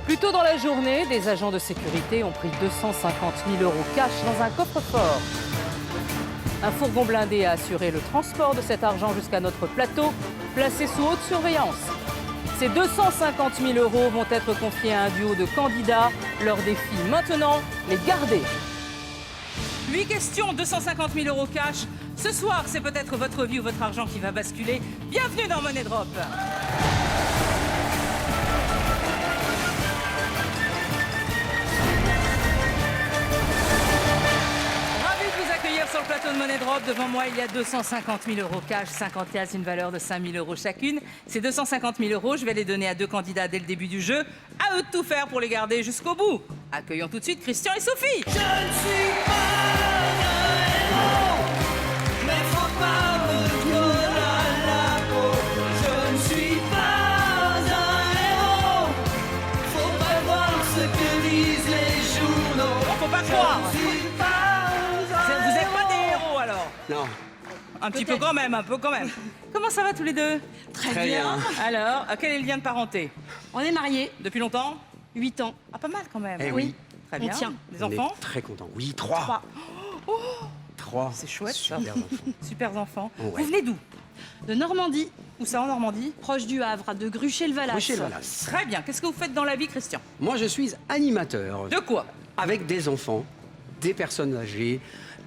Plus tôt dans la journée, des agents de sécurité ont pris 250 000 € cash dans un coffre-fort. Un fourgon blindé a assuré le transport de cet argent jusqu'à notre plateau, placé sous haute surveillance. Ces 250 000 € vont être confiés à un duo de candidats. Leur défi maintenant, les garder. 8 questions, 250 000 € cash. Ce soir, c'est peut-être votre vie ou votre argent qui va basculer. Bienvenue dans Money Drop. Sur le plateau de Money Drop, devant moi, il y a 250 000 € cash, 50 cases, une valeur de 5 000 € chacune. Ces 250 000 €, je vais les donner à 2 candidats dès le début du jeu. À eux de tout faire pour les garder jusqu'au bout. Accueillons tout de suite Christian et Sophie. Je ne suis pas un héros, mais faut pas me coller à la peau. Je ne suis pas un héros, faut pas voir ce que disent les journaux. Oh, faut pas croire. Vous n'êtes pas des héros alors? Non. Un petit peu quand même, un peu quand même. Comment ça va tous les deux? Très bien. Alors, quel est le lien de parenté? On est mariés, Depuis longtemps? 8 ans. Ah, pas mal quand même. Eh oui. Très On bien. tient. Des On enfants? est très contents. Oui, 3. 3. C'est chouette, ça. Super enfants. Super enfants. Ouais. Vous venez d'où? De Normandie, Où ça, en Normandie? proche du Havre, de Gruchet-le-Valas. Bruxelles-Valas. Très bien. Qu'est-ce que vous faites dans la vie, Christian? Moi, je suis animateur. De quoi? Avec des enfants, des personnes âgées,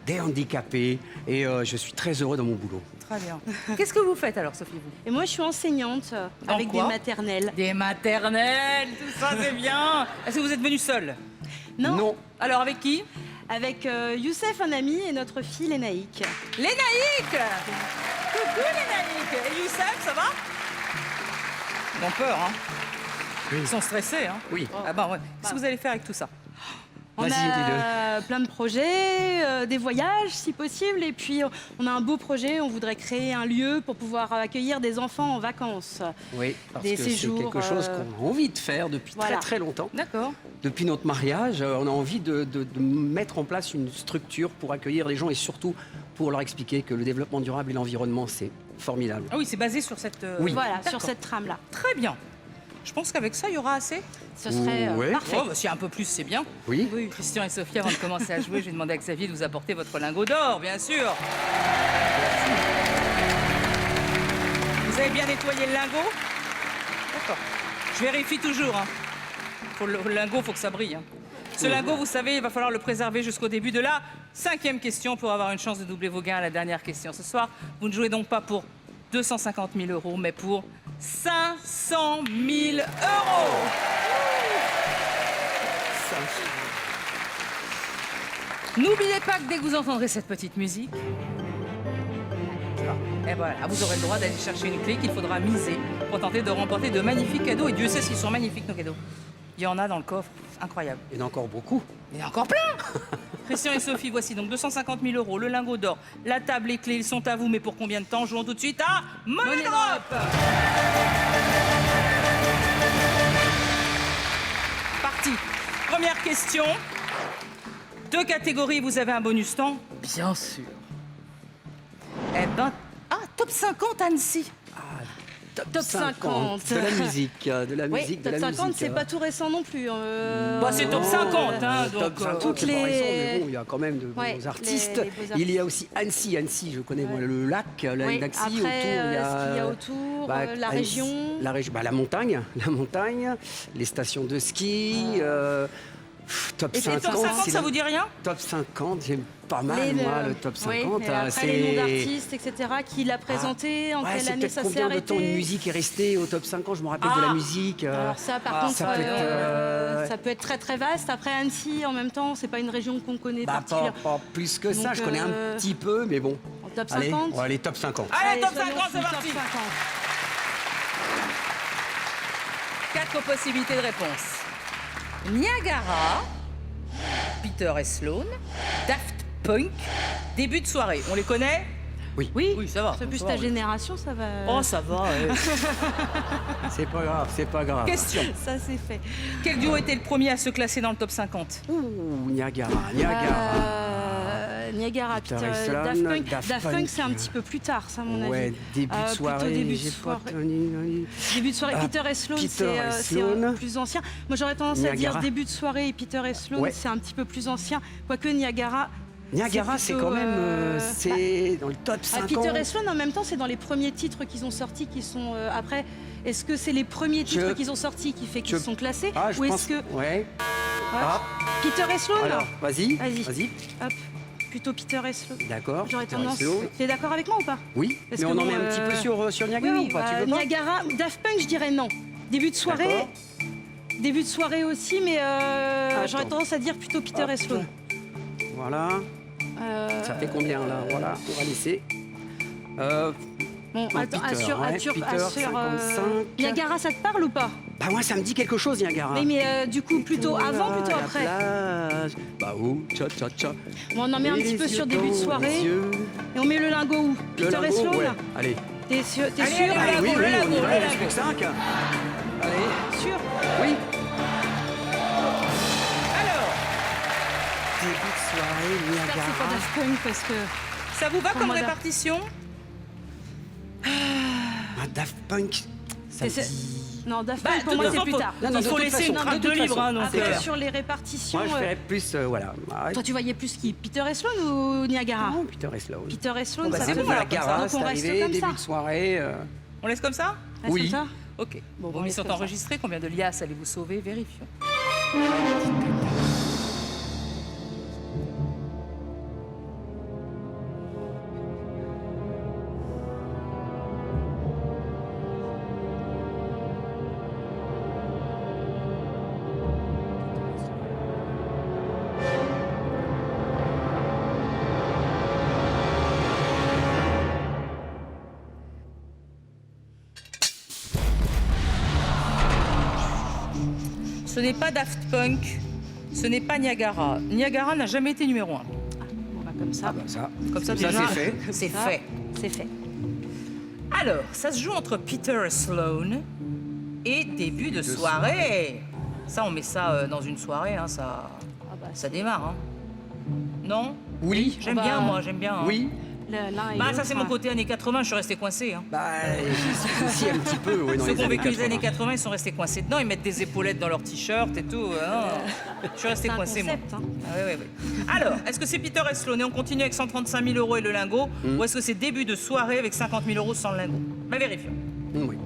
des handicapés. Et je suis très heureux dans mon boulot. Très bien. Qu'est-ce que vous faites alors, Sophie, vous? Et moi, je suis enseignante Dans avec quoi? des maternelles. Des maternelles, tout ça, c'est bien. Est-ce que vous êtes venu seul? Non, Alors, avec qui? avec Youssef, un ami, et notre fille Lénaïque. Lénaïque! Coucou, Lénaïque! Et Youssef, ça va? Ils ont peur, hein? Oui. Ils sont stressés, hein? Oui. Ah ben ouais. Qu'est-ce que vous allez faire avec tout ça? On Vas-y, a plein de projets, des voyages si possible, et puis on a un beau projet, on voudrait créer un lieu pour pouvoir accueillir des enfants en vacances. Oui, parce Des que séjours, c'est quelque chose qu'on a envie de faire depuis voilà. très longtemps. D'accord. Depuis notre mariage, on a envie de mettre en place une structure pour accueillir les gens et surtout pour leur expliquer que le développement durable et l'environnement, c'est formidable. Ah oui, c'est basé sur cette... Oui. Voilà, D'accord. sur cette trame-là. Très bien. Je pense qu'avec ça, il y aura assez. Ce serait Ouais. parfait. Oh, bah, s'il y a un peu plus, c'est bien. Oui. Christian et Sophie, avant de commencer à jouer, je vais demander à Xavier de vous apporter votre lingot d'or, bien sûr. Vous avez bien nettoyé le lingot? D'accord. Je vérifie toujours. Hein. Le lingot, il faut que ça brille. Hein. Ce lingot, vous savez, il va falloir le préserver jusqu'au début de la 5e question pour avoir une chance de doubler vos gains à la dernière question. Ce soir, vous ne jouez donc pas pour 250 000 €, mais pour 500 000 €. N'oubliez pas que dès que vous entendrez cette petite musique, et voilà, vous aurez le droit d'aller chercher une clé qu'il faudra miser pour tenter de remporter de magnifiques cadeaux. Et Dieu sait s'ils sont magnifiques, nos cadeaux. Il y en a dans le coffre, incroyable. Il y en a encore beaucoup. Il y en a encore plein. Christian et Sophie, voici donc 250 000 €, le lingot d'or, la table, les clés, ils sont à vous, mais pour combien de temps? Jouons tout de suite à Money Drop. Parti. Première question. 2 catégories, vous avez un bonus temps? Bien sûr. Eh ben, top 50 Annecy. Top 50. De la musique, de la Oui, musique, top de la 50, musique. c'est pas tout récent non plus. Bah, c'est top 50, hein, Top donc... 50, toutes c'est pas les- récent, mais bon, il y a quand même de Ouais, bons artistes. les beaux Il y a artistes. aussi Annecy. Annecy, je connais moi, le lac, Oui, l'Annecy, après, autour. Il y a, ce qu'il y a autour, la Annecy, région. La région, la montagne, les stations de ski. Top Et 50, top 50, c'est ça la- vous dit rien? Top 50, j'aime pas mal, Les- moi, le top 50. Oui, mais après, les noms d'artistes, etc., qui l'a présenté, en Ouais, quelle c'est année peut-être ça s'est combien de arrêté. temps une musique est restée au top 50, je me rappelle de la musique. Alors ça, par contre, ça peut être, ça peut être très très vaste. Après, Annecy, en même temps, c'est pas une région qu'on connaît pas particulièrement. plus que ça, Donc, je connais un petit peu, mais bon. En top Allez, 50. on va aller top 50. Allez, top soyons 50, c'est sous parti. top 50. 4 possibilités de réponse. Niagara, Peter et Sloan, Daft Punk, début de soirée. On les connaît? Oui. Oui, ça va. C'est plus ça ta va, oui. génération, ça va. Oh, ça va. C'est pas grave, c'est pas grave. Question. Ça, c'est fait. Quel duo était le premier à se classer dans le top 50? Ouh, Niagara. Niagara, Peter Peter, Sloan, Daft Punk. Daft Daft Punk, Punk, c'est un petit peu plus tard, ça, à mon Ouais, avis. début de Plutôt soirée. début de j'ai pas soirée. tenu- Début de soirée, Ah, Peter et Sloan, Peter c'est et c'est Sloan. plus ancien. Moi, j'aurais tendance à dire Niagara. début de soirée et Peter et Sloan, Ouais. c'est un petit peu plus ancien. Quoique Niagara. Niagara, c'est plutôt, quand même. C'est dans le top Ah, 50. Peter et Sloan, en même temps, c'est dans les premiers titres qu'ils ont sortis qui sont après. Est-ce que c'est les premiers titres qu'ils ont sortis qui fait qu'ils sont classés Ah, je ou pense est-ce que Ouais. Ouais. Ah, Peter et Sloan alors, vas-y. Vas-y. Vas-y. Hop, plutôt Peter et Sloan. D'accord. J'aurais Peter et tendance. Sloan. T'es d'accord avec moi ou pas? Oui, Parce mais que on en bon, met un petit peu sur Niagara oui, ou pas? Tu veux pas Niagara, Daft Punk, je dirais non. Début de soirée. D'accord. Début de soirée aussi, mais j'aurais tendance à dire plutôt Peter et Sloan. Voilà. Ça fait combien là? Voilà, on va laisser. Bon, attends, Peter, assure, ouais, assure, Peter, assure. 55. Niagara, ça te parle ou pas? Bah moi ça me dit quelque chose Niagara. Oui, mais du coup, plutôt avant, plutôt La après. plage. Bah où? Tcha tcha tcha. Bon, on en met un Et petit les peu sur yeux début de dans soirée. les yeux. Et on met le lingot où? Le Peter et lingot, Sloan? ouais. Allez. T'es sûr? Allez, Allez, lingot, oui, le oui, lingot, on y le va, il reste lingot. plus que 5. Allez. Sûr? Oui. Alors, Début de soirée, J'espère que c'est pas Niagara. Daft Punk parce que. ça vous va Pour comme moi, répartition? Ah, Daft Punk. Ça me C'est- dit- Non, Daft Bah, Punk, pour de moi, toute c'est façon, plus tard. Non, non, il de faut toute laisser façon, une de trappe toute de libre, façon. hein, donc, Après, sur les répartitions. Moi je ferais plus, voilà. Ah, Toi, tu voyais plus qui? Peter et Sloan ou Niagara? non, Peter et Sloan. Peter et Sloan, Bon, bah, ça c'est te bon, va. alors, Niagara, Donc, c'est on reste arrivé, comme début ça. de soirée. On laisse comme ça? Reste Oui. comme ça. Ok. Bon, Bon, on ils laisse sont comme ça. enregistrés. Combien de liasses allez-vous sauver? Vérifions. Ce n'est pas Daft Punk, ce n'est pas Niagara. Niagara n'a jamais été numéro 1. Bon, bah, comme ça. Ah bah ça, Comme ça, ça déjà, c'est fait. C'est Ça, fait. C'est fait. Alors, ça se joue entre Peter et Sloan et début de soirée. Ça, on met ça dans une soirée, hein, ça, Ah bah, ça démarre. Hein. Non? Oui. J'aime Bah, bien, moi, j'aime bien. hein. Oui. l'un et Bah, ça, l'autre, c'est mon côté années 80, je suis resté coincé. Hein. Bah, j'y suis aussi un petit peu, ouais, dans Ceux les qui ont années vécu les années 80. 80, ils sont restés coincés dedans, ils mettent des épaulettes dans leurs t-shirts et tout. Je suis resté C'est un coincé, moi. concept, hein. Ah, ouais, ouais, ouais. Alors, est-ce que c'est Peter et Sloan et on continue avec 135 000 euros et le lingot ou est-ce que c'est début de soirée avec 50 000 euros sans le lingot? Bah, vérifions. Oui.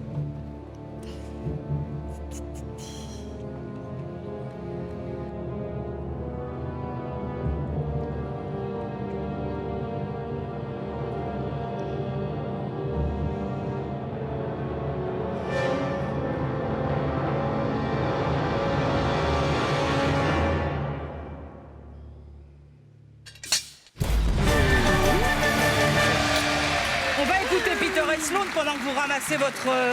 On va écouter Peter et Sloan pendant que vous ramassez votre...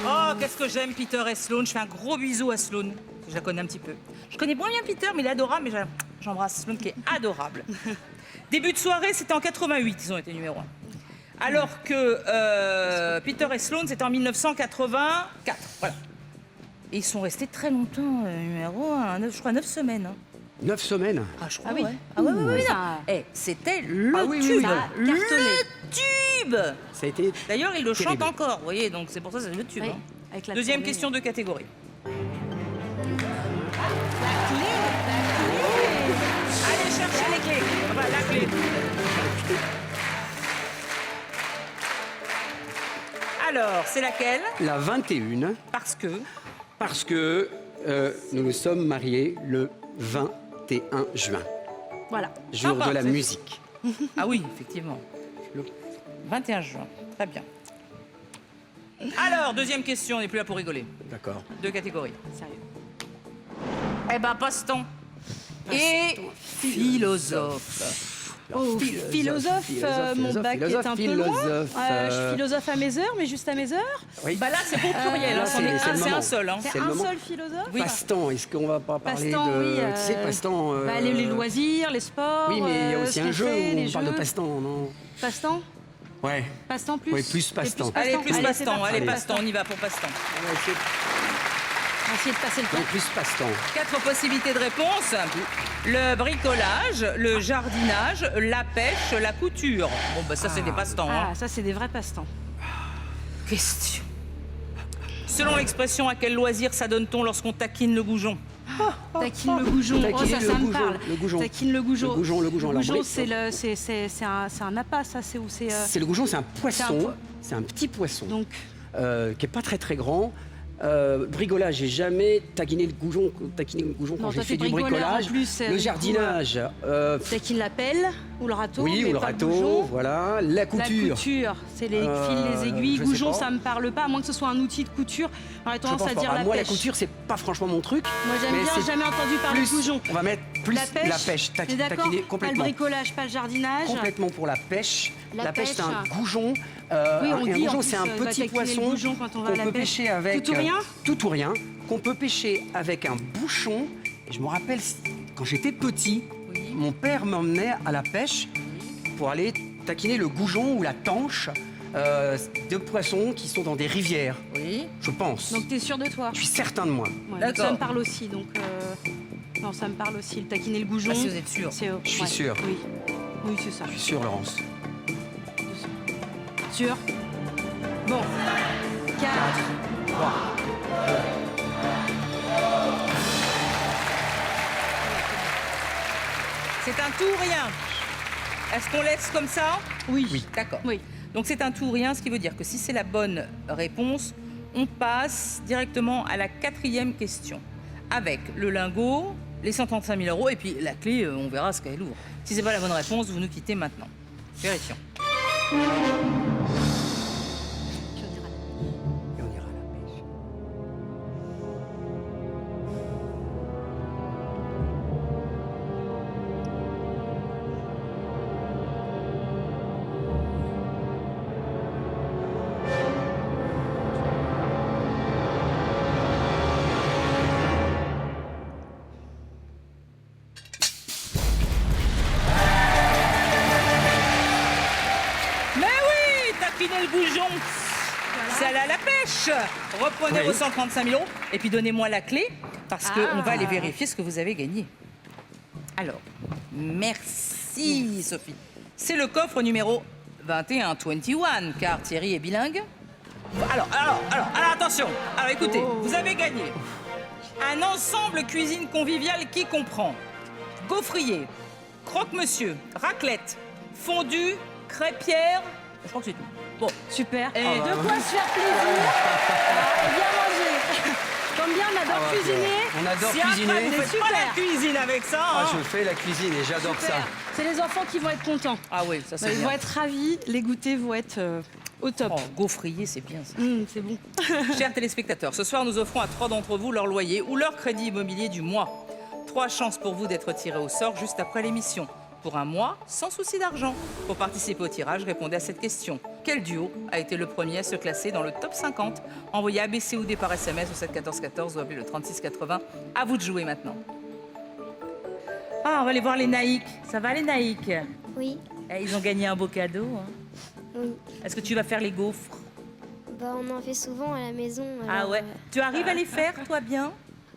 Oh, qu'est-ce que j'aime Peter et Sloan. Je fais un gros bisou à Sloan. Je la connais un petit peu. Je connais moins bien Peter, mais il est adorable. Mais j'embrasse Sloan qui est adorable. Début de soirée, c'était en 88, ils ont été numéro 1. Alors que Peter et Sloan, c'était en 1984. Voilà. Et ils sont restés très longtemps numéro 1, je crois 9 semaines. Hein. 9 semaines. Ah, je crois, Ah oui. ouais. Ah ouais, ouais, ouais, Ça- non. Eh, c'était le Ah oui, oui, tube. oui. Ça a cartonné. Le tube. Ça a été. D'ailleurs, il le chante Terrible. encore, vous voyez, donc c'est pour ça que c'est le tube. Oui, hein. avec la Deuxième tournée. question de catégorie. Allez chercher les clés. Voilà, la clé. Alors, c'est laquelle? La 21, Parce que... parce que nous nous sommes mariés le 21 juin, Voilà. jour Sympa, de la c'est- musique. Ah oui, effectivement. Le- 21 juin. Très bien. Alors, deuxième question, on n'est plus là pour rigoler. D'accord. Deux catégories. Sérieux. Eh ben, passe-temps. Et philosophe. Oh, philosophe, mon bac est un peu loin. Je suis philosophe à mes heures, mais juste à mes heures. Oui. Bah là, c'est pour pluriel, là, c'en est c'est le un moment. seul. Hein. C'est C'est le un moment. seul philosophe. Passe-temps, est-ce qu'on va pas parler Passe-temps, de... oui. Tu sais, passe-temps... Bah, les loisirs, les sports. Oui, mais il y a aussi ce un qu'on jeu fait, où les on parle de jeux. passe-temps, non? Passe-temps. Ouais. Passe-temps plus. Oui, plus passe-temps. Allez, plus c'est passe-temps, parti. allez, Allez. passe-temps, on y va pour passe-temps. On va essayer On va essayer de passer le temps. de plus passe-temps. 4 possibilités de réponse. Le bricolage, le jardinage, la pêche, la couture. Bon, bah ça, c'est des passe-temps. Hein. Ah, ça, c'est des vrais passe-temps. Question. Selon l'expression, à quel loisir s'adonne-t-on lorsqu'on taquine le goujon? Taquine le goujon. Taquiner Oh, le ça me goujon, parle. le goujon. Taquine le goujon. Le goujon. Le Alors, goujon, oui, c'est un appât, ça. C'est où c'est. C'est le goujon, c'est un poisson. po- C'est un petit poisson Donc, qui est pas très très grand. Brigolage, j'ai jamais taquiné le goujon quand Non, j'ai toi, fait t'es du bricoleur bricolage. en plus, Le du coup, jardinage, taquine la pelle ou le râteau. oui, mais ou le pas râteau, goujon. voilà. La La couture. couture, c'est les fils, les aiguilles. je sais Goujon, pas. ça me parle pas, à moins que ce soit un outil de couture. J'aurais Je tendance pense à pas. dire Ah, la moi, pêche. la couture, c'est pas franchement mon truc. Moi, j'aime mais bien, c'est j'ai jamais entendu parler de plus- goujon. On va mettre plus La pêche. T'es d'accord. taquiner Pas le complètement. bricolage, pas le jardinage. Complètement pour la pêche. La La pêche, c'est un pêche. goujon. Oui, on un dit, en goujon, plus, c'est un va petit taquiner le poisson goujon quand on va à qu'on la peut pêche. pêcher avec Tout ou rien tout ou rien, qu'on peut pêcher avec un bouchon. Et je me rappelle, quand j'étais petit, mon père m'emmenait à la pêche pour aller taquiner le goujon ou la tanche de poissons qui sont dans des rivières, Oui. je pense. Donc, t'es sûr de toi. Je suis certain de moi. Ouais, D'accord. ça me parle aussi, donc. Non, ça me parle aussi. Le taquiner le goujon. Ah, si vous êtes sûr. c'est- Je suis ouais, sûr. Oui, oui, c'est ça. Je suis sûr, Laurence. Sûr. Bon. 4. C'est un tout ou rien. Est-ce qu'on laisse comme ça? Oui. D'accord. Oui. Donc c'est un tout ou rien, ce qui veut dire que si c'est la bonne réponse, on passe directement à la 4e question. Avec le lingot, les 135 000 euros et puis la clé, on verra ce qu'elle ouvre. Si c'est pas la bonne réponse, vous nous quittez maintenant. Vérifions. Et on ira à la pêche. Mais oui, taquiner le goujon, c'est aller à la pêche. Reprenez Oui. vos 135 000 euros et puis donnez-moi la clé parce qu'on Ah. va aller vérifier ce que vous avez gagné. Alors, merci Sophie. C'est le coffre numéro 21 car Thierry est bilingue. Alors, attention. Alors écoutez, vous avez gagné un ensemble cuisine conviviale qui comprend gaufrier, croque-monsieur, raclette, fondue, crêpière. Je crois que c'est tout. Bon, Super. Et Et de quoi se faire plaisir et bien manger. Comme bien, on adore cuisiner. On adore si après cuisiner. vous faites Super. pas la cuisine avec ça, Ah, hein. je fais la cuisine et j'adore ça. Super. C'est les enfants qui vont être contents. Ah oui, ça c'est Ils bien. vont être ravis. Les goûters vont être au top. Oh, gaufrier, c'est bien ça. C'est bon. Chers téléspectateurs, ce soir nous offrons à 3 d'entre vous leur loyer ou leur crédit immobilier du mois. 3 chances pour vous d'être tirés au sort juste après l'émission. Pour un mois, sans souci d'argent. Pour participer au tirage, répondez à cette question. Quel duo a été le premier à se classer dans le top 50? Envoyez ABC ou D par SMS au 7 14 14 ou appelez le 36 80. À vous de jouer maintenant. Ah, on va aller voir les Naïcs. Ça va les Naïcs? Oui, Eh, ils ont gagné un beau cadeau. Hein. oui. Est-ce que tu vas faire les gaufres? Bah, on en fait souvent à la maison. Ah alors, ouais. Tu arrives à les faire, toi, bien?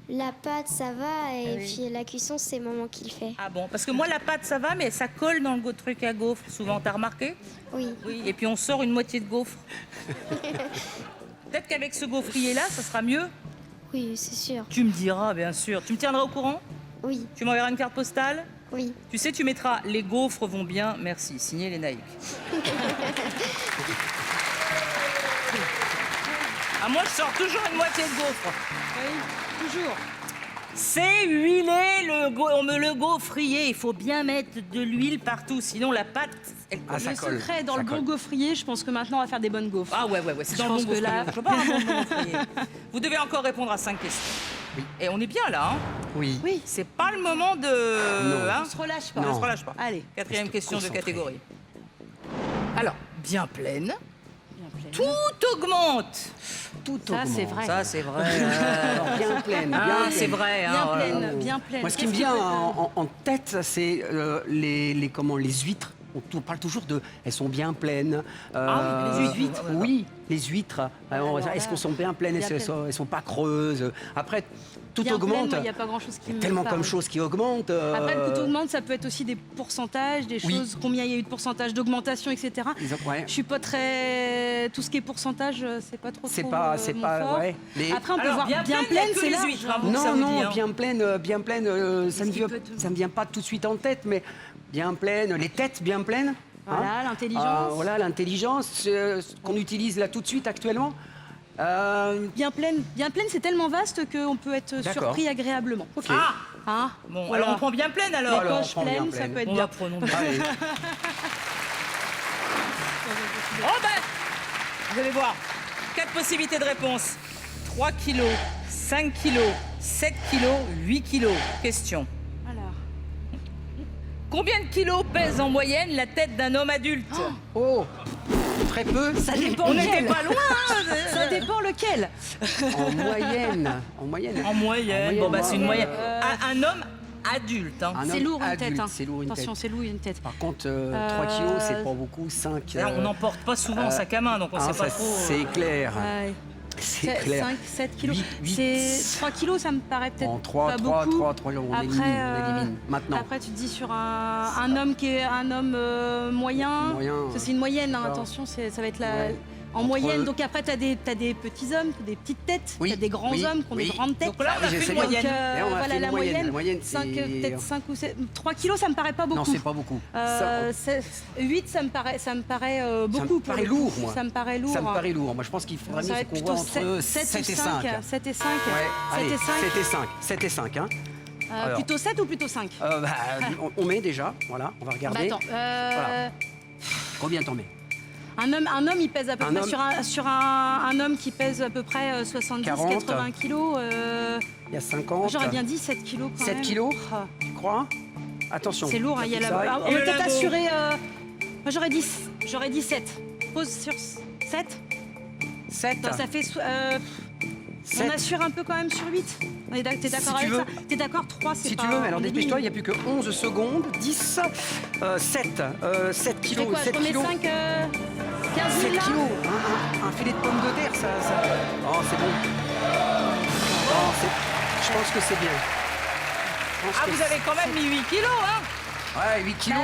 la pâte, ça va, et oui. puis la cuisson, c'est maman qui le fait. Ah bon, parce que moi la pâte ça va, mais ça colle dans le truc à gaufre. Souvent, t'as remarqué? Oui, Oui. Et puis on sort une moitié de gaufre. Peut-être qu'avec ce gaufrier là, ça sera mieux. oui, c'est sûr. Tu me diras, bien sûr. Tu me tiendras au courant? Oui, Tu m'enverras une carte postale? oui. Tu sais, tu mettras les gaufres vont bien, merci. Signé les Naïcs. Ah moi je sors toujours une moitié de gaufre. Oui, toujours. C'est huilé le gaufrier. Il faut bien mettre de l'huile partout, sinon la pâte, elle colle. Ah, ça Le colle. secret dans ça le bon colle. gaufrier, je pense que maintenant on va faire des bonnes gaufres. Ah ouais, c'est Je dans le bon pense que gaufrier. là- Je veux pas un bon gaufrier. Vous devez encore répondre à 5 questions. Et on est bien là, hein. Oui. Oui, C'est pas le moment de... Non. hein, on se relâche pas. on Non. se relâche pas. Allez. Quatrième Reste question de concentré. catégorie. Alors, bien pleine. Bien pleine. Tout augmente. Tout Ça, c'est augmente. vrai. Ça, c'est vrai. Alors, bien pleine, bien Ah, pleine. c'est vrai. hein, Bien oh là là. pleine, bien pleine. Moi, ce qui me Qu'est-ce vient peut être- en tête, c'est les huîtres. On parle toujours de, elles sont bien pleines. Ah oui, les huîtres. Oui, les huîtres. alors Est-ce là, qu'elles sont bien pleines? bien Est-ce qu'elles sont pas creuses? Après, tout Bien pleine, augmente. moi, il n'y a pas grand-chose qui me Tellement parle. comme choses qui augmentent. Après, le tout augmente, ça peut être aussi des pourcentages, des Oui. choses, combien il y a eu de pourcentage d'augmentation, etc. Ouais. Je suis pas très. Tout ce qui est pourcentage, c'est pas trop. C'est trop, pas, mon pas, fort. ouais. Les- Après, on peut Alors, voir bien bien pleine, il y a pleine, que c'est les large. huîtres, hein, vous. ça Non, vous non, dit, hein. bien pleine, ça Qu'est-ce qui peut me vient pas tout de suite en tête, mais bien pleine, les têtes bien pleines. Voilà, l'intelligence. Voilà, l'intelligence ce qu'on utilise là tout de suite actuellement. Bien pleine, c'est tellement vaste qu'on peut être D'accord. surpris agréablement. Ok. Ah Hein Bon, Voilà. alors on prend bien pleine alors. Alors, on Poche prend bien pleine, ça pleine. peut être On bien. va prenons bien. Allez. Oh ben, vous allez voir. 4 possibilités de réponse. 3 kilos, 5 kilos, 7 kilos, 8 kilos. Question. Alors, Combien de kilos pèse en moyenne la tête d'un homme adulte? Oh, très peu. ça dépend On n'était lequel. pas loin. hein. Ça dépend lequel. En moyenne. En moyenne. En moyenne. Bon bah c'est une moi, moyenne. Un homme adulte. hein. un C'est homme lourd une adulte, tête. hein. C'est lourd une Attention, tête. c'est lourd une tête. Par contre, 3 kilos, c'est pas beaucoup. 5. D'ailleurs, on n'emporte pas souvent en sac à main, donc on sait pas trop. C'est clair. Ouais. C'est clair. 5, 7 kilos. Huit. C'est 3 kilos, ça me paraît peut-être En 3, pas 3, beaucoup. 3, 3, on Après, élimine. Maintenant. Après, tu te dis sur un homme qui est un homme moyen. Moyen, Ça, c'est une moyenne, hein, d'accord. attention, ça va être la. Ouais. En Entre- moyenne, donc après, tu as des petits hommes, des petites têtes, Oui, tu as des grands oui, hommes qui ont oui. des grandes têtes. Donc là, on a Oui, fait j'essaie une bien. moyenne. Et on a Voilà fait la une moyenne. moyenne. La moyenne, 5, c'est- peut-être 5 ou 7. 3 kilos, ça me paraît pas beaucoup. Non, c'est pas beaucoup. Ça- 8, ça me paraît beaucoup. pour paraît le coup. lourd, moi. Ça me paraît lourd. Ça me paraît lourd. Moi, je pense qu'il faudrait Ça mieux va c'est être qu'on plutôt voit entre 7 7 et 5. 7 et 5. Ouais, 7 allez, et 5. 7 et 5. 7 et 5, hein. Alors. Plutôt 7 ou plutôt 5 On met déjà, voilà, on va regarder. attends, Voilà. Combien t'en mets? un homme, il pèse à peu Un près homme- sur un homme qui pèse à peu près 70-80 kilos. Il y a 50. J'aurais bien dit 7 kilos quand 7 même. kilos Ah, Tu crois? Attention. c'est lourd, hein, il y a la... Ça, Ah, on Et va le peut-être lingot. assurer... Moi j'aurais dit 7. Pose sur 7. 7. Ça fait... on 7. assure un peu quand même sur 8. T'es d'accord Si avec tu veux. ça? T'es d'accord? 3, c'est Si pas... tu veux, mais alors on dépêche-toi, il élimine. n'y a plus que 11 secondes. 10, 7. 7 Je fais kilos. quoi? Je 7 remets kilos. 5, 15 7 000 là? kilos. Un filet de pommes de terre, ça. Oh, c'est bon. Oh, je pense que c'est bien. Je pense Ah, que vous avez quand même mis 8 kilos, hein? Ouais, 8 kilos.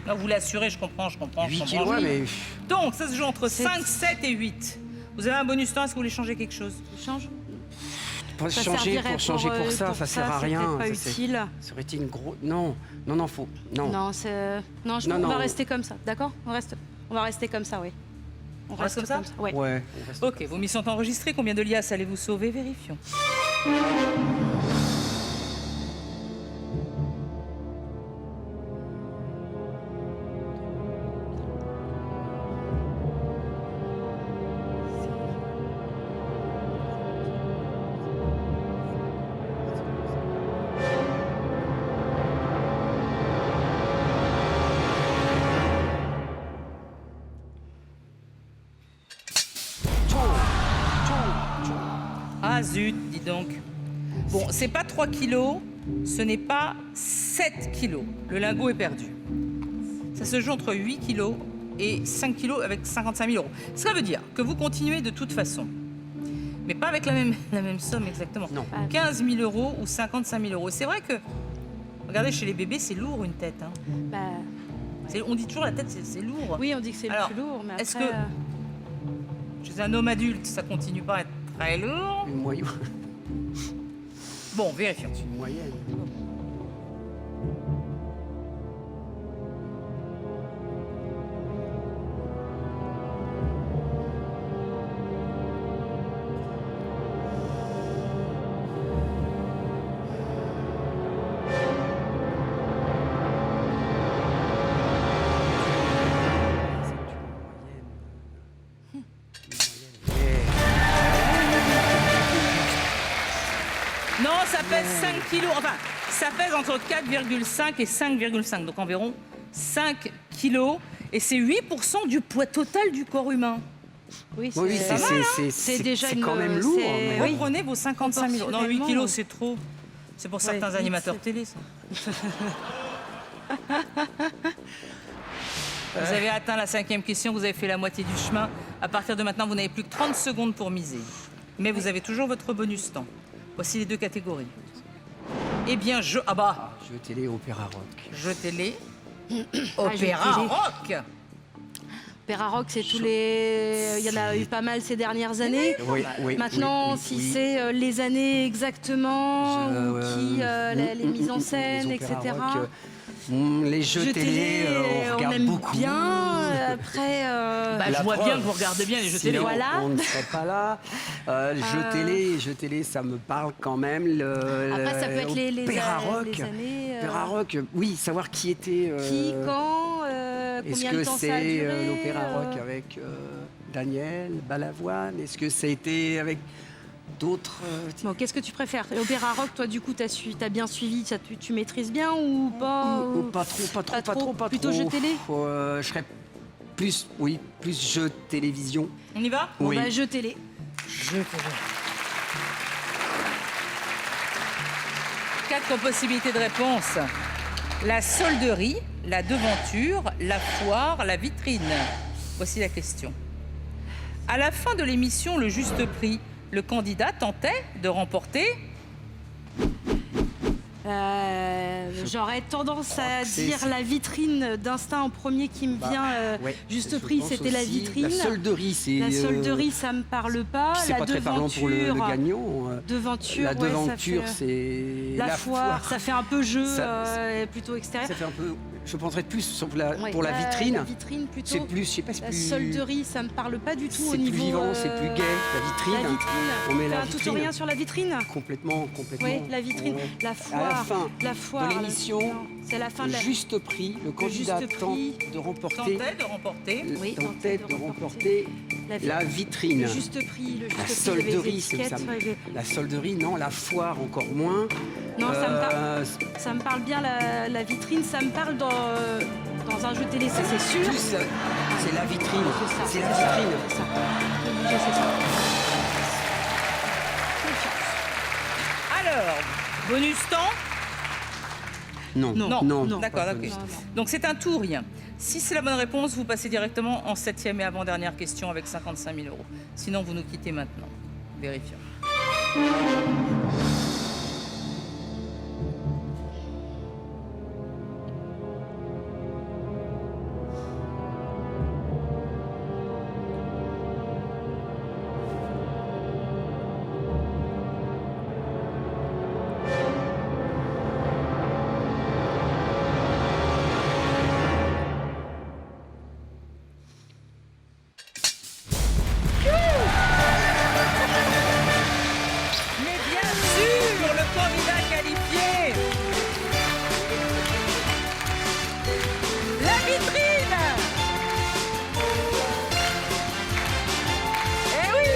Non, vous l'assurez, je comprends. 8 kilos, ouais, mais. Donc, ça se joue entre C'est- 5, 7 et 8. Vous avez un bonus temps, est-ce que vous voulez changer quelque chose? Je change. Pour Ça changer servirait pour changer pour ça, ça sert à c'est rien. peut-être pas Ça, c'est- utile. Ça aurait été une grosse. Non, faut. Non. Non, non, Non, on non. va rester comme ça, d'accord? On va rester comme ça, oui. On reste comme ça Ouais. Ouais. on reste- Ok, vos missions sont enregistrées. Combien de liasses allez-vous sauver? Vérifions. Ah zut, dis donc. Bon, c'est pas 3 kilos, ce n'est pas 7 kilos. Le lingot est perdu. Ça se joue entre 8 kilos et 5 kilos avec 55 000 euros. Cela veut dire que vous continuez de toute façon. Mais pas avec la même somme exactement. Non. 15 000 euros ou 55 000 euros. C'est vrai que, regardez, chez les bébés, c'est lourd une tête. hein. Bah, On dit toujours la tête, c'est lourd. oui, on dit que c'est le Alors, plus lourd, mais après... est-ce que- Chez un homme adulte, ça continue pas à être très lourd. Une moyenne. Bon, vérifions. Une moyenne. Non, 5 kilos. Enfin, ça pèse entre 4,5 et 5,5. Donc environ 5 kilos. Et c'est 8% du poids total du corps humain. Oui, Oui, c'est déjà quand une- même lourd. c'est- mais- oui. Reprenez vos 55 000 euros. Non, 8 kilos, c'est trop. C'est pour certains huit, animateurs c'est- télé, ça. Vous avez atteint la 5e question, vous avez fait la moitié du chemin. À partir de maintenant, vous n'avez plus que 30 secondes pour miser. Mais vous avez toujours votre bonus temps. Voici les 2 catégories. Eh bien, Jeux télé, opéra rock. jeux télé, jeux opéra télé. rock. Opéra rock, c'est tous les. Il y en a eu pas mal ces dernières années. Oui, Maintenant, oui, si oui. c'est les années exactement, ou qui, les mises en scène, les etc. opéras rock, les jeux télé, on regarde aime beaucoup. bien. Après, Bah, je vois bien que vous regardez bien les jeux télé. Sinon, Voilà. on ne serait pas là. Jeux télé, ça me parle quand même. après, ça peut être les opéra rock. les années. Opéra rock, oui, savoir qui était. Qui, quand, Est-ce combien que de temps ça a c'est duré l'opéra rock avec Daniel Balavoine? Est-ce que ça a été avec d'autres Bon, qu'est-ce que tu préfères? Opéra rock, toi, du coup, t'as bien suivi, tu maîtrises bien ou pas? ou pas trop, pas Plutôt trop. jeux télé? Je serais plus jeux télévision. On y va? Bon, Oui. bah, jeux télé. Jeux télé. 4 possibilités de réponse. La solderie, la devanture, la foire, la vitrine. Voici la question. À la fin de l'émission Le Juste Prix, le candidat tentait de remporter... J'aurais tendance à que c'est- dire la vitrine d'instinct en premier qui me vient. Ouais, Juste je prix, pense c'était la aussi. vitrine. La solderie, c'est. La solderie, ça me parle pas. c'est La pas très parlant pour le devanture, gagnant. devanture, La ouais, devanture, ça fait- c'est. La foire, ça fait un peu jeu Ça- plutôt extérieur. Ça fait un peu. Je penserais plus sur la, Ouais. pour la vitrine. La vitrine plutôt. C'est plus, je sais pas, c'est La plus. solderie, ça me parle pas du tout au C'est niveau. plus vivant, c'est plus gai. La vitrine. La vitrine. On met la Enfin, tout ou vitrine. rien sur la vitrine. Complètement. Oui, la vitrine. Ouais. La À foire. la fin La foire. de l'émission, Non, c'est la fin de le la. juste prix, le candidat juste tente prix. de remporter. Tentait de remporter... Oui, tentait de remporter la vitrine. Le juste prix, le juste La prix, solderie, c'est c'est ça. La solderie, non. La foire, encore moins. Non, Euh, ça me parle bien la vitrine, ça me parle dans un jeu télé, ça c'est sûr. Plus, c'est la vitrine. C'est ça, C'est la vitrine. C'est ça. Obligé, c'est ça. Alors, bonus temps? Non, Non. D'accord, pas d'accord. bonus. Non. Donc c'est un tout ou rien. Si c'est la bonne réponse, vous passez directement en 7e et avant-dernière question avec 55 000 euros. Sinon, vous nous quittez maintenant. Vérifions. Mais bien sûr, le candidat qualifié. La vitrine. Eh oui.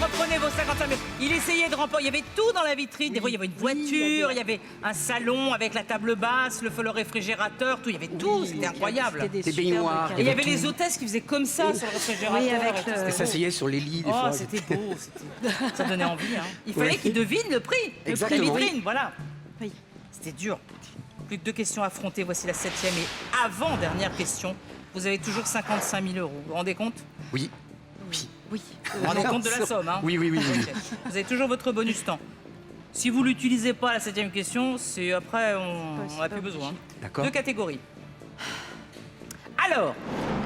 Reprenez vos 55 000. Il essayait de remporter. Il y avait tout dans la vitrine. Des fois, il y avait une voiture, il y avait un salon avec la table basse, le réfrigérateur, tout. Il y avait tout. C'était incroyable. C'était Des superbes baignoires. Et il y avait tout. les hôtesses qui faisaient comme ça sur le réfrigérateur. Oui, avec et tout, le- c'était Et beau. s'asseyaient sur les lits, des Oh, fois. c'était beau, ça donnait envie. Hein. Il fallait Ouais. qu'il devine le prix, le Exactement. prix vitrine, voilà. Oui. C'était dur. Plus que 2 questions à affronter, voici la 7e et avant-dernière question. Vous avez toujours 55 000 euros. Vous vous rendez compte? Oui. Oui. Vous vous rendez compte de la somme, hein? Oui. Ok. Vous avez toujours votre bonus temps. Si vous ne l'utilisez pas à la 7e question, c'est après, on c'est n'a pas plus besoin. D'accord. 2 catégories. Alors,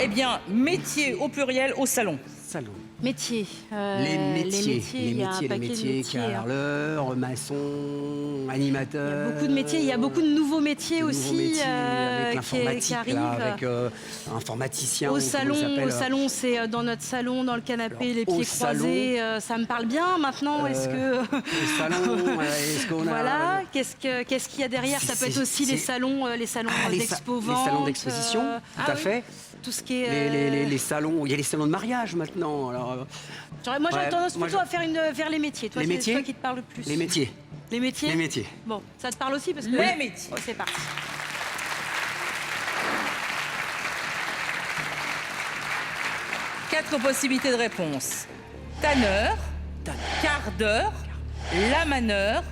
eh bien, métier au pluriel au salon. Salon. Métiers. Les métiers, il y a un paquet de métiers. hein. carreleur, maçon, Il y a animateur. beaucoup de métiers, il y a beaucoup de nouveaux métiers de nouveaux aussi métiers, avec qui l'informatique, arrivent. là, avec informaticien. Au ou comment il s'appelle, au salon, c'est dans notre salon, dans le canapé, Alors, les au pieds salon, croisés. Ça me parle bien. Maintenant, est-ce que Au salon, est-ce qu'on a... voilà, qu'est-ce qu'il y a derrière? Ça peut être aussi les salons Ah, les d'expo-vente, salons d'exposition, tout à fait. tout ce qui est Les salons, il y a les salons de mariage maintenant. Alors, Moi, j'aurais Ouais, tendance moi, plutôt à faire vers les métiers. Toi, Les c'est métiers toi qui te parle le plus. Les métiers. Les métiers Les métiers. Bon, ça te parle aussi parce que... Les métiers. Oh, c'est parti. Quatre possibilités de réponse. Tanneur, quart d'heure, lamaneur,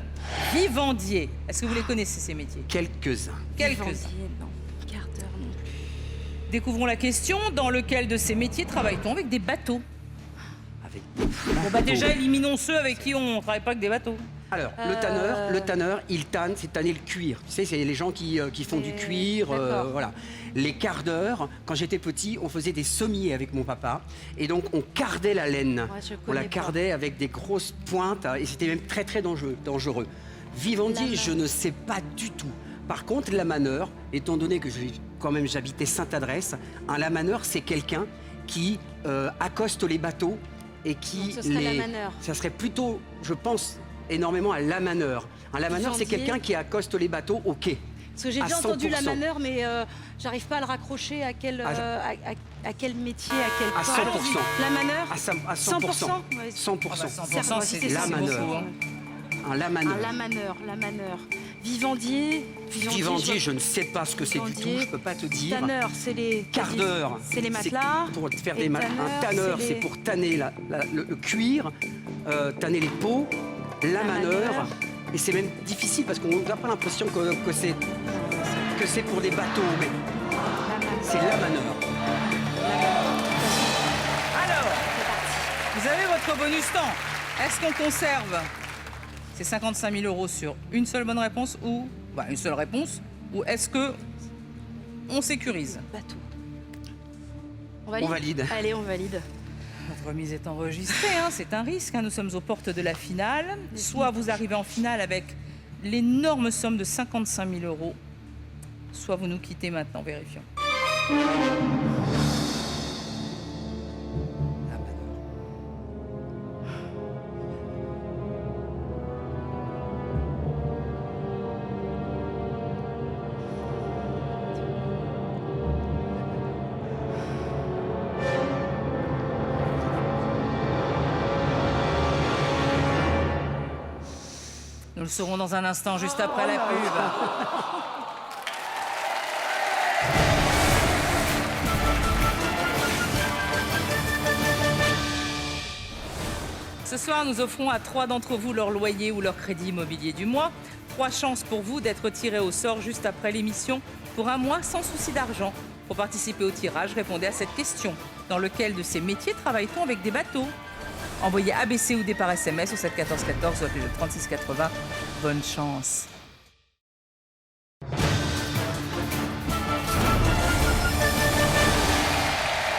vivandier. Est-ce que vous les connaissez, ces métiers? Quelques-uns. Quelques-uns. Vivandier, non. Quart d'heure non plus. Découvrons la question. Dans lequel de ces métiers travaille-t-on avec des bateaux? Avec Bon, bah déjà, éliminons ceux avec qui on ne travaille pas avec des bateaux. Alors, le tanneur, il tanne, c'est tanner le cuir. Tu sais, c'est les gens qui font du cuir, d'accord. voilà. Les quarts d'heure, quand j'étais petit, on faisait des sommiers avec mon papa. Et donc, on cardait la laine. je On la connais pas. cardait avec des grosses pointes. Et c'était même très, très dangereux. Vivandier, je ne sais pas du tout. Par contre, lamaneur, étant donné que j'habitais Sainte-Adresse, un lamaneur, c'est quelqu'un qui accoste les bateaux et qui Donc, ce serait lamaneur. Ça serait plutôt, je pense, énormément à lamaneur. Un lamaneur, c'est Vivandier. quelqu'un qui accoste les bateaux au quai. Parce que j'ai À déjà entendu 100%. la manœuvre, mais j'arrive pas à le raccrocher à quel métier, à quel À corps. 100%. La manœuvre À 100%. Ouais. 100%. Ah bah 100%, Certes, c'est c'est la ça, manœuvre. beaucoup, hein. Un lamaneur. Un lamaneur. Vivandier. Vivandier, je ne sais pas ce que c'est du Vivandier. tout, je peux pas te dire. Tanneur, c'est les... Quart d'heure. C'est les matelas. Pour faire Et des tanneur, un tanneur, c'est c'est les- pour tanner le cuir, tanner les peaux. Lamaneur. Lamaneur. Et c'est même difficile parce qu'on n'a pas l'impression que c'est pour des bateaux, mais c'est lamaneur. Alors, vous avez votre bonus temps. Est-ce qu'on conserve ces 55 000 euros sur une seule bonne réponse ou une seule réponse, ou est-ce que on sécurise? Bateau. On valide. Allez, on valide. Votre remise est enregistrée, hein, c'est un risque. Nous sommes aux portes de la finale. Soit vous arrivez en finale avec l'énorme somme de 55 000 euros, soit vous nous quittez maintenant. Vérifions. Nous le saurons dans un instant, juste après la pub. Ce soir, nous offrons à 3 d'entre vous leur loyer ou leur crédit immobilier du mois. 3 chances pour vous d'être tirés au sort juste après l'émission pour un mois sans souci d'argent. Pour participer au tirage, répondez à cette question. Dans lequel de ces métiers travaille-t-on avec des bateaux? Envoyez ABC ou D par SMS au 7 14 14 ou appelez le 36 80. Bonne chance.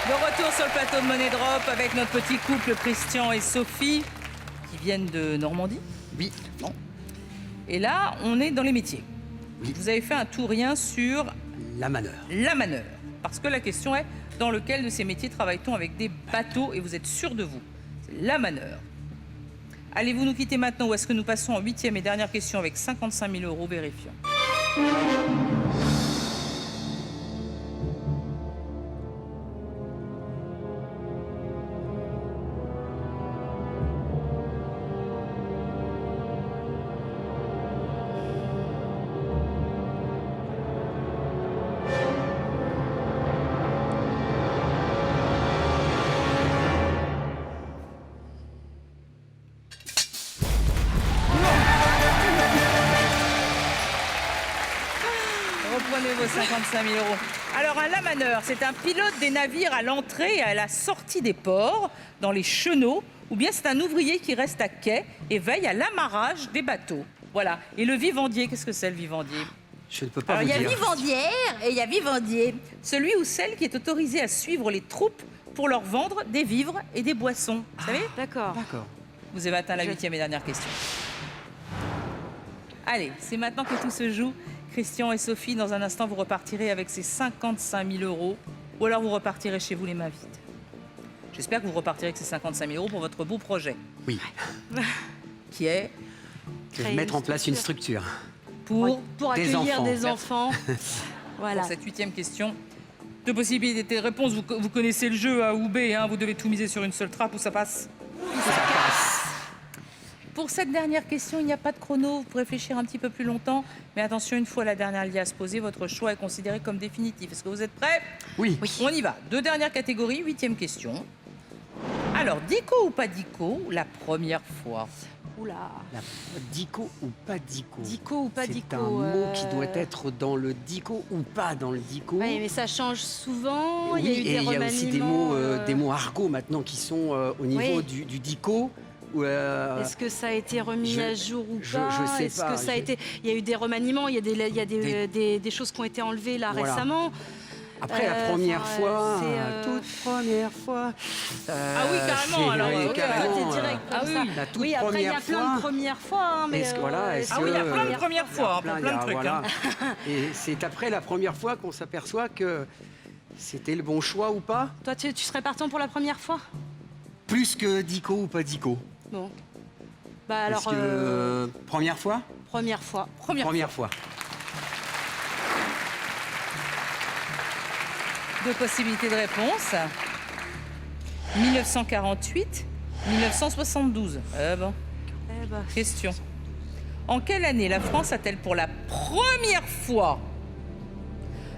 De retour sur le plateau de Money Drop avec notre petit couple Christian et Sophie qui viennent de Normandie. Oui. Bon. Et là, on est dans les métiers. Oui. Vous avez fait un tout rien sur Lamaneur. la manœuvre. Parce que la question est, dans lequel de ces métiers travaille-t-on avec des bateaux et vous êtes sûr de vous? C'est la manœuvre. Allez-vous nous quitter maintenant ou est-ce que nous passons en 8e et dernière question avec 55 000 euros? Vérifions. Reprenez vos 55 000 euros. Alors, un lamaneur, c'est un pilote des navires à l'entrée et à la sortie des ports, dans les chenaux, ou bien c'est un ouvrier qui reste à quai et veille à l'amarrage des bateaux. Voilà. Et le vivandier, qu'est-ce que c'est le vivandier? Je ne peux pas Alors, vous il y a dire. vivandière et il y a vivandier. Celui ou celle qui est autorisé à suivre les troupes pour leur vendre des vivres et des boissons. Vous savez? D'accord. D'accord. Vous avez atteint la 8e et dernière question. Allez, c'est maintenant que tout se joue. Christian et Sophie, dans un instant, vous repartirez avec ces 55 000 euros. Ou alors vous repartirez chez vous les mains vides. J'espère que vous repartirez avec ces 55 000 euros pour votre beau projet. Oui. Qui est Créer Mettre une en place une structure. pour Pour Des accueillir enfants. des enfants. Voilà. Pour cette 8e question. Deux possibilités de réponse. Vous connaissez le jeu A ou B. Hein, vous devez tout miser sur une seule trappe ou ça passe. Pour cette dernière question, il n'y a pas de chrono. Vous pouvez réfléchir un petit peu plus longtemps. Mais attention, une fois la dernière liasse posée, votre choix est considéré comme définitif. Est-ce que vous êtes prêts? Oui. On y va. Deux dernières catégories. 8e question. Alors, dico ou pas dico, la première fois? Oula. Dico ou pas dico? Dico ou pas dico? C'est un mot qui doit être dans le dico ou pas dans le dico. Oui, mais ça change souvent. Oui, il y a eu et des il y a aussi des mots remaniements, argot maintenant qui sont au niveau Oui. du dico. Est-ce que ça a été remis à jour ou pas? je sais Est-ce pas, que ça a été... Il y a eu des remaniements, il y a des choses qui ont été enlevées là Voilà. récemment. Après la première enfin, fois, c'est, toute première fois. Ah oui, carrément, c'est- alors, oui, oui, carrément, T'es direct Ah comme oui, ça. la toute Oui, après il y a première plein fois. de premières fois. Hein, mais Est-ce que voilà, est-ce Ah oui, il y a que, plein de premières fois, hein, il y plein a- de trucs. voilà. Hein. Et c'est après la première fois qu'on s'aperçoit que c'était le bon choix ou pas. Toi, tu serais partant pour la première fois? Plus que dico ou pas dico. Bon. Bah alors, Parce que première fois. première fois. Première fois. Deux possibilités de réponse. 1948, 1972. Bon, Eh bah, question. En quelle année la France a-t-elle pour la première fois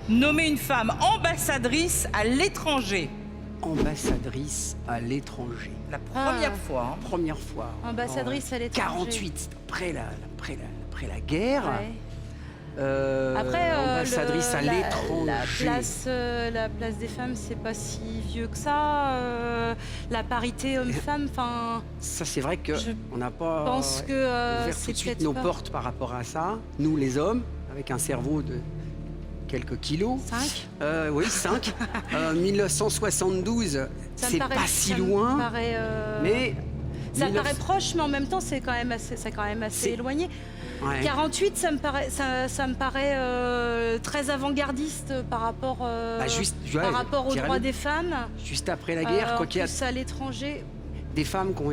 nommé une femme ambassadrice à l'étranger? Ambassadrice à l'étranger. La première fois. Hein. Première fois. Ambassadrice En à l'étranger. 48, après la guerre. ouais. Après, ambassadrice à l'étranger. la place des femmes, c'est pas si vieux que ça. La parité homme-femme, enfin, Ça, c'est vrai que Je on n'a pas je pense que ouvert tout c'est de suite peut-être nos pas portes par rapport à ça. Nous, les hommes, avec un cerveau de quelques kilos. 5. Oui, 5. 1972, c'est pas si loin, mais... Ça me 19 paraît proche, mais en même temps, c'est quand même assez C'est- éloigné. Ouais. 48, ça me paraît très avant-gardiste par rapport, Bah, juste, ouais, par rapport aux je dirais droits même des femmes. Juste après la guerre, En quoi qu'il y a plus, à l'étranger. des femmes qui ont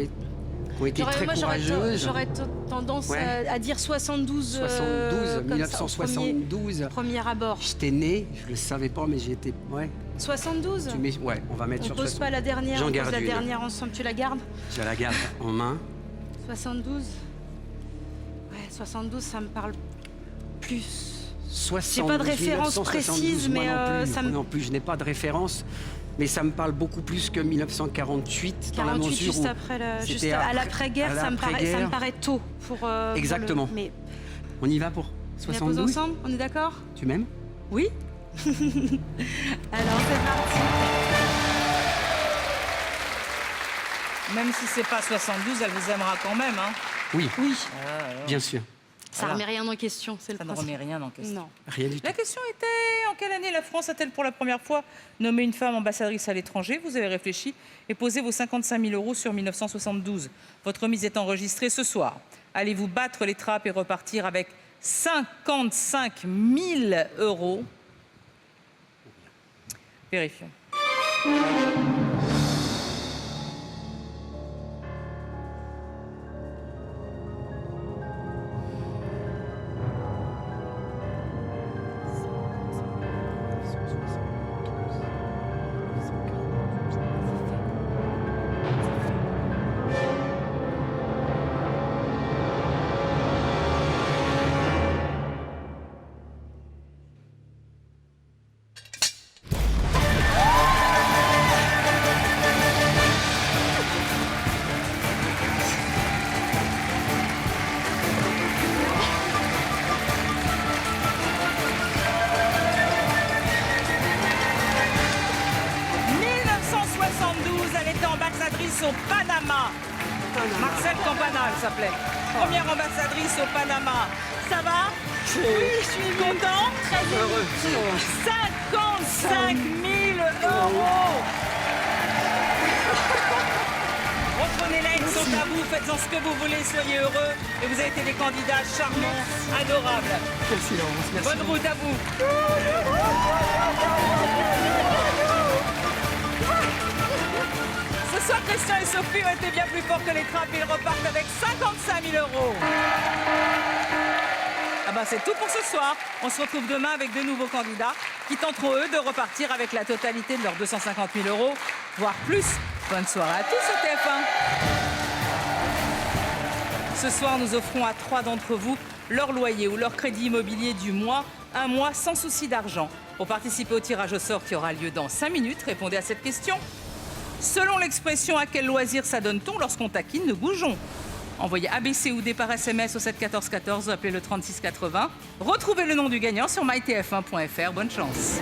été très Moi, courageuses. j'aurais tendance Ouais. à dire 72. 72, comme ça, au 1972. premier abord. J'étais né, je le savais pas, mais j'ai été... Ouais, 72. ouais, on va mettre On sur pose 72. pas la dernière, J'en on pose garde la une. dernière ensemble. Tu la gardes? Je la garde en main. 72. Ouais, 72, ça me parle plus. 72, pas de référence 1972, précise, moi mais, non plus, ça moi me- non plus, je n'ai pas de référence, mais ça me parle beaucoup plus que 1948 dans la 48, mesure juste où après, c'était juste à l'après-guerre, à ça me l'après-guerre. paraît tôt pour. Exactement. Mais On y va pour on la pose 72. ensemble, on est d'accord? Tu m'aimes? Oui. Alors c'est parti. Même si c'est pas 72, elle vous aimera quand même. Hein. Oui, Oui. bien sûr. Ça Voilà. remet rien en question, c'est le Ça ne principe. remet rien en question. Non. Rien du tout. La question était, en quelle année la France a-t-elle pour la première fois nommé une femme ambassadrice à l'étranger? Vous avez réfléchi et posé vos 55 000 € sur 1972. Votre remise est enregistrée ce soir. Allez-vous battre les trappes et repartir avec 55 000 €? Vérifions. Au Panama. Marcel Campana, elle s'appelait. Première ambassadrice au Panama. Ça va? Oui, je suis content. Très Heureux. 55 000 €. Reprenez-les, ils sont à vous. Faites-en ce que vous voulez, soyez heureux. Et vous avez été des candidats charmants, adorables. Merci Laurence, merci. Bonne route à vous. Ce soir, Christian et Sophie ont été bien plus forts que les trappes. Ils repartent avec 55 000 €. Ah ben, c'est tout pour ce soir. On se retrouve demain avec de nouveaux candidats qui tenteront, eux, de repartir avec la totalité de leurs 250 000 €, voire plus. Bonne soirée à tous sur TF1. Ce soir, nous offrons à 3 d'entre vous leur loyer ou leur crédit immobilier du mois, un mois sans souci d'argent. Pour participer au tirage au sort qui aura lieu dans 5 minutes, répondez à cette question. Selon l'expression, à quel loisir s'adonne-t-on lorsqu'on taquine le goujon? Envoyez ABC ou D par SMS au 7 14 14 ou appelez le 36 80. Retrouvez le nom du gagnant sur mytf1.fr. Bonne chance.